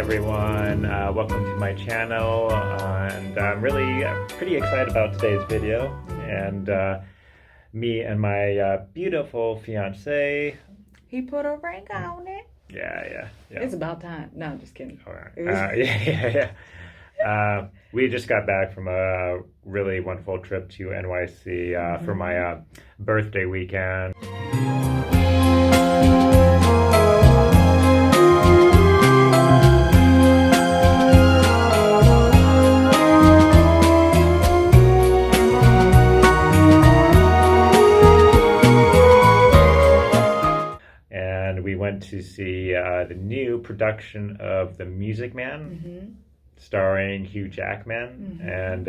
everyone, welcome to my channel, and I'm really pretty excited about today's video, and me and my beautiful fiance. He put a ring on it. Yeah. It's about time. No, I'm just kidding. All right. We just got back from a really wonderful trip to NYC for my birthday weekend. We went to see the new production of The Music Man, starring Hugh Jackman and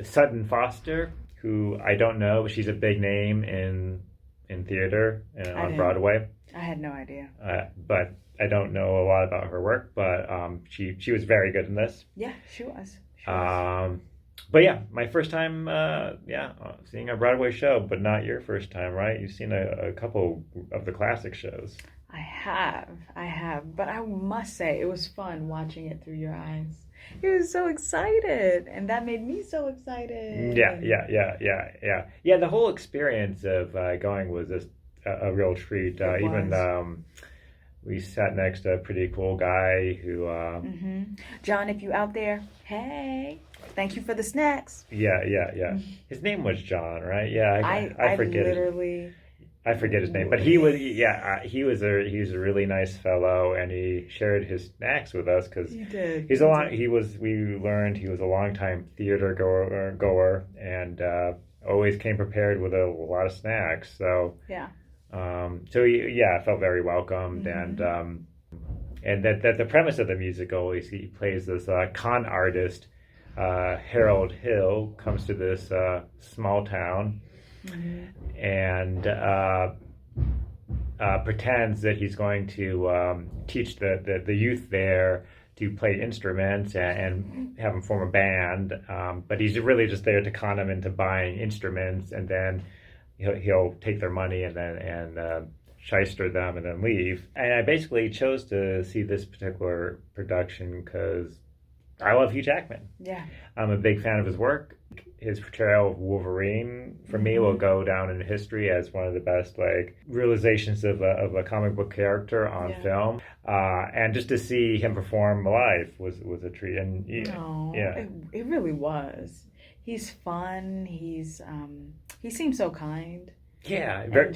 Sutton Foster, who I don't know, but she's a big name in theater and on Broadway. I had no idea. But I don't know a lot about her work, but she was very good in this. Yeah, she was. But yeah, my first time, seeing a Broadway show, but not your first time, right? You've seen a couple of the classic shows. I have. But I must say, it was fun watching it through your eyes. You were so excited, and that made me so excited. Yeah, the whole experience of going was just a real treat. We sat next to a pretty cool guy who... John, if you out there, hey, thank you for the snacks. Yeah. His name was John, right? Yeah, I forget. I forget his name, but he was a really nice fellow, and he shared his snacks with us because we learned he was a longtime theater goer and always came prepared with a lot of snacks. So yeah. I felt very welcomed, and that the premise of the musical is he plays this con artist, Harold Hill, comes to this small town and pretends that he's going to teach the youth there to play instruments and have them form a band, but he's really just there to con them into buying instruments, and then he'll take their money and shyster them and then leave. And I basically chose to see this particular production because I love Hugh Jackman. Yeah. I'm a big fan of his work. His portrayal of Wolverine, for me, will go down in history as one of the best realizations of a comic book character on film. And just to see him perform live was a treat. And it really was. He's fun. He seems so kind. Yeah, very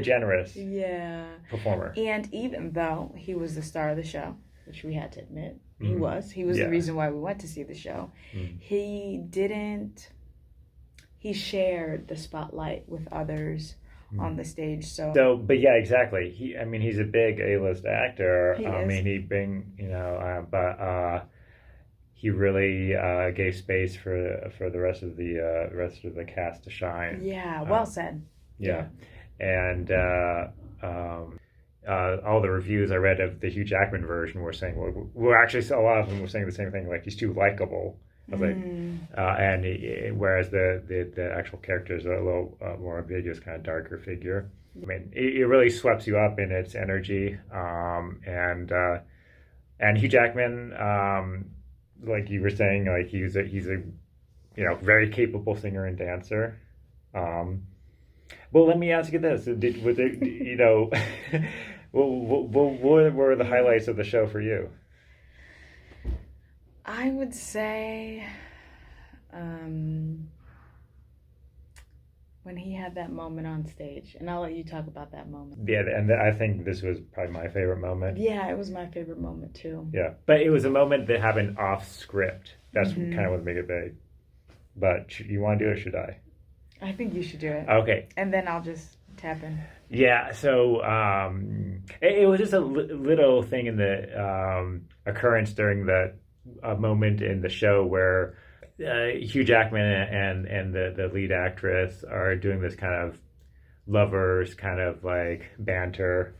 generous. Yeah, performer. And even though he was the star of the show, which we had to admit, he was the reason why we went to see the show. He shared the spotlight with others on the stage. But yeah, exactly. He's a big A-list actor. He really gave space for the rest of the cast to shine. Yeah, well said. Yeah. And all the reviews I read of the Hugh Jackman version were saying, actually a lot of them were saying the same thing, like he's too likable. I was whereas the actual character is a little more ambiguous, kind of darker figure. It really sweeps you up in its energy, and Hugh Jackman. Like you were saying, he's a very capable singer and dancer. Well, let me ask you this: what were the highlights of the show for you? I would say when he had that moment on stage, and I'll let you talk about that moment. Yeah, and I think this was probably my favorite moment. Yeah, it was my favorite moment too. Yeah, but it was a moment that happened off script. That's kind of what made it big. But you want to do it, or should I? I think you should do it. Okay. And then I'll just tap in. Yeah, so it was just a little thing in the occurrence during the moment in the show where Hugh Jackman and the lead actress are doing this kind of lovers kind of banter.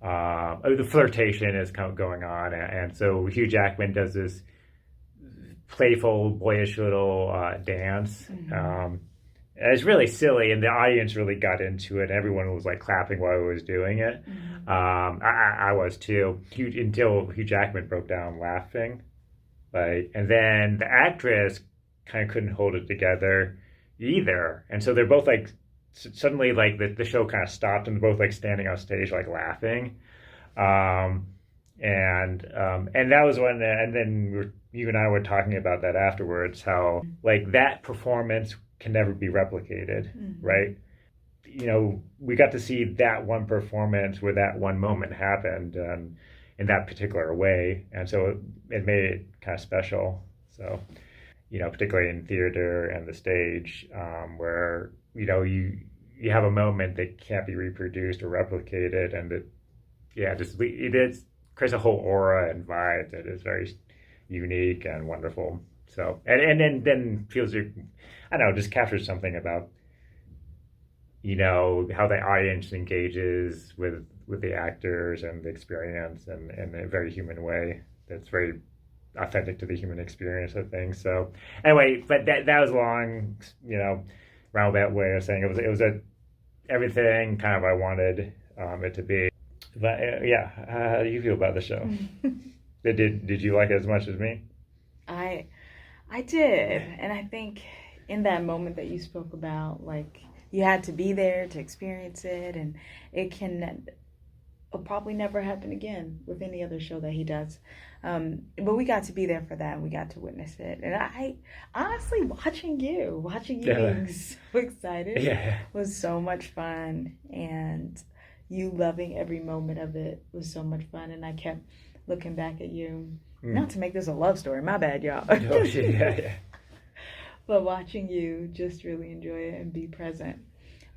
The flirtation is kind of going on, and so Hugh Jackman does this playful, boyish little dance, it's really silly, and the audience really got into it. Everyone was like clapping while I was doing it. I was too, until Hugh Jackman broke down laughing. Like, and then the actress kind of couldn't hold it together either, and so they're both like suddenly like the show kind of stopped, and they're both like standing on stage like laughing. And that was when, and then you and I were talking about that afterwards, how like that performance can never be replicated, right? You know, we got to see that one performance where that one moment happened in that particular way, and so it made it kind of special. So, you know, particularly in theater and the stage, where you know you have a moment that can't be reproduced or replicated, and it is creates a whole aura and vibe that is very unique and wonderful. So, and then feels, I don't know, just captures something about, you know, how the audience engages with the actors and the experience, and in a very human way that's very authentic to the human experience, I think. So anyway, but that was a long, you know, roundabout way of saying it was everything kind of I wanted it to be. But yeah, how do you feel about the show? Did you like it as much as me? I did, and I think in that moment that you spoke about, like you had to be there to experience it, and it'll probably never happen again with any other show that he does. But we got to be there for that, and we got to witness it. And I honestly, watching you being so excited was so much fun, and you loving every moment of it was so much fun. And I kept looking back at you. Not to make this a love story, my bad, y'all. Oh, yeah. But watching you just really enjoy it and be present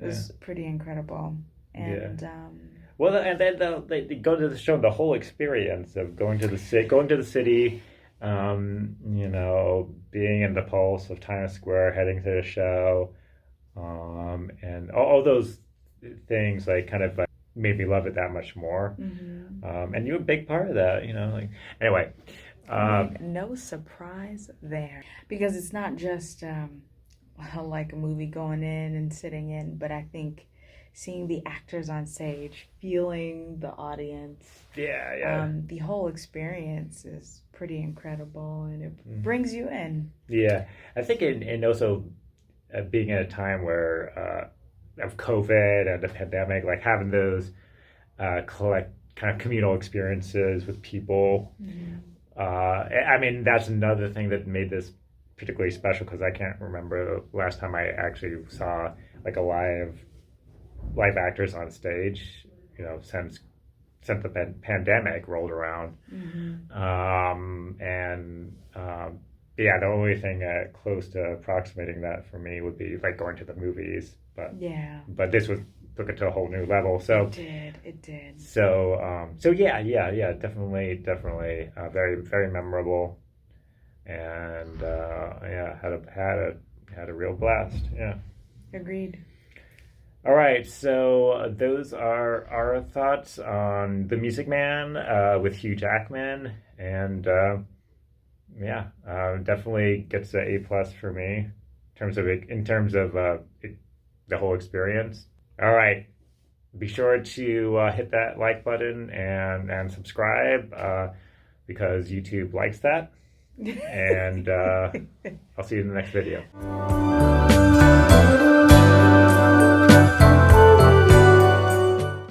was pretty incredible. And well, and then they go to the show, the whole experience of going to the city, you know, being in the pulse of Times Square, heading to the show, and all those things like kind of made me love it that much more. And you're a big part of that, you know. Like, anyway, no surprise there, because it's not just like a movie going in and sitting in, but I think seeing the actors on stage, feeling the audience, the whole experience is pretty incredible, and it brings you in. Yeah, I think, and also being at a time where of COVID and the pandemic, like having those kind of communal experiences with people. I mean, that's another thing that made this particularly special, because I can't remember the last time I actually saw like a live actors on stage, you know, since the pandemic rolled around. The only thing close to approximating that for me would be like going to the movies, but this took it to a whole new level. So it did. So definitely, very, very memorable, and had a real blast. Yeah, agreed. All right, so those are our thoughts on The Music Man with Hugh Jackman, and definitely gets an A+ for me in terms of the whole experience. All right, be sure to hit that like button and subscribe because YouTube likes that, and I'll see you in the next video.